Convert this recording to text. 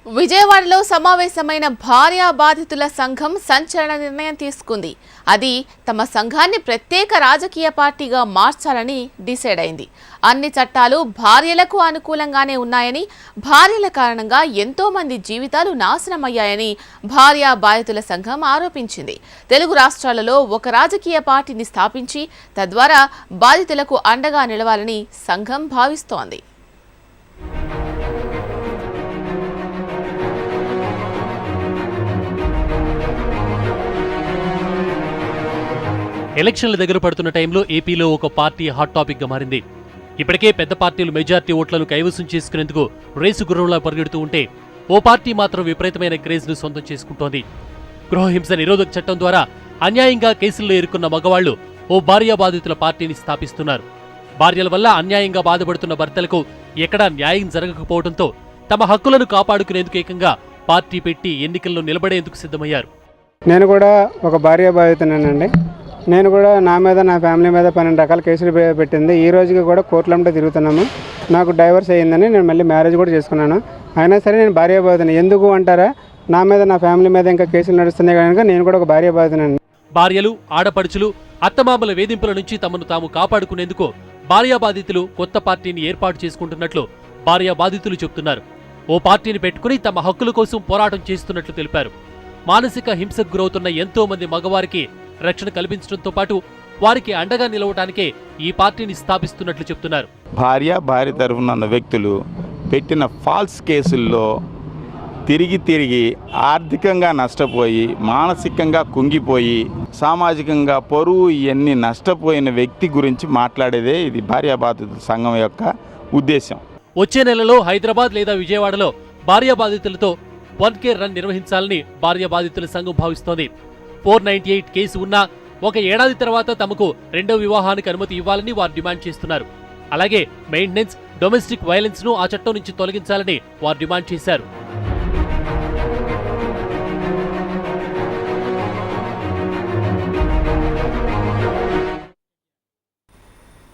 విజయవాడలో సమావేశమైన భార్యా బాధితుల సంఘం సంచలన నిర్ణయం తీసుకుంది. అది తమ సంఘాన్ని ప్రత్యేక రాజకీయ పార్టీగా మార్చాలని డిసైడ్ అయింది. అన్ని చట్టాలు భార్యలకు అనుకూలంగానే ఉన్నాయని, భార్యల కారణంగా ఎంతో మంది జీవితాలు నాశనమయ్యాయని భార్యా బాధితుల సంఘం ఆరోపించింది. తెలుగు రాష్ట్రాలలో ఒక రాజకీయ పార్టీని స్థాపించి తద్వారా బాధితులకు అండగా నిలవాలని సంఘం భావిస్తోంది. ఎలక్షన్ల దగ్గర పడుతున్న టైంలో ఏపీలో ఒక పార్టీ హాట్ టాపిక్ గా మారింది. ఇప్పటికే పెద్ద పార్టీలు మెజార్టీ ఓట్లను కైవసం చేసుకునేందుకు రేసు గుర్రంలా పరిగెడుతూ ఉంటే ఓ పార్టీ మాత్రం విపరీతమైన క్రేజ్ ను సొంతం చేసుకుంటోంది. గృహహింస నిరోధక చట్టం ద్వారా అన్యాయంగా కేసుల్లో ఇరుక్కున్న మగవాళ్లు ఓ భార్యా బాధితుల పార్టీని స్థాపిస్తున్నారు. భార్యల వల్ల అన్యాయంగా బాధపడుతున్న భర్తలకు ఎక్కడా న్యాయం జరగకపోవడంతో తమ హక్కులను కాపాడుకునేందుకు ఏకంగా పార్టీ పెట్టి ఎన్నికల్లో నిలబడేందుకు సిద్ధమయ్యారు. నేను కూడా ఒక భార్యా బాధితునేనండి. నేను కూడా నా మీద నా ఫ్యామిలీ మీద 12 రకాల కేసులు పెట్టింది. ఈ రోజుకి కూడా కోర్టులంటే తిరుగుతున్నాము. నాకు డైవర్స్ అయ్యిందని నేను మళ్ళీ మ్యారేజ్ కూడా చేసుకున్నాను. అయినా సరే నేను భార్యా బాధితుని. ఎందుకు అంటారా, నా మీద నా ఫ్యామిలీ మీద ఇంకా కేసులు నడుస్తున్నాయి కనుక నేను కూడా ఒక భార్యా బాధితునండి. భార్యలు, ఆడపడుచులు, అత్తమామల వేధింపుల నుంచి తమను తాము కాపాడుకునేందుకు భార్యా బాధితులు కొత్త పార్టీని ఏర్పాటు చేసుకుంటున్నట్లు భార్యా బాధితులు చెబుతున్నారు. ఓ పార్టీని పెట్టుకుని తమ హక్కుల కోసం పోరాటం చేస్తున్నట్లు తెలిపారు. మానసిక హింసకు గురవుతున్న ఎంతో మంది మగవారికి రక్షణ కల్పించడంతో పాటు వారికి అండగా నిలవడానికే ఈ పార్టీని స్థాపిస్తున్నట్లు చెప్తున్నారు. భార్య తరఫున ఉన్న వ్యక్తులు పెట్టిన ఫాల్స్ కేసుల్లో తిరిగి ఆర్థికంగా నష్టపోయి, మానసికంగా కుంగిపోయి, సామాజికంగా పరువు ఇవన్నీ నష్టపోయిన వ్యక్తి గురించి మాట్లాడేదే ఇది భార్యా బాధితుల సంఘం యొక్క ఉద్దేశం. వచ్చే నెలలో హైదరాబాద్ లేదా విజయవాడలో భార్యా బాధితులతో 1K రన్ నిర్వహించాలని భార్యా బాధితుల సంఘం భావిస్తోంది. 498 కేసు ఉన్నా ఒక ఏడాది తర్వాత తమకు రెండో వివాహానికి అనుమతి ఇవ్వాలని వారు డిమాండ్ చేస్తున్నారు. అలాగే మెయింటెనెన్స్, డొమెస్టిక్ వైలెన్స్ ను ఆ చట్టం నుంచి తొలగించాలని వారు డిమాండ్ చేశారు.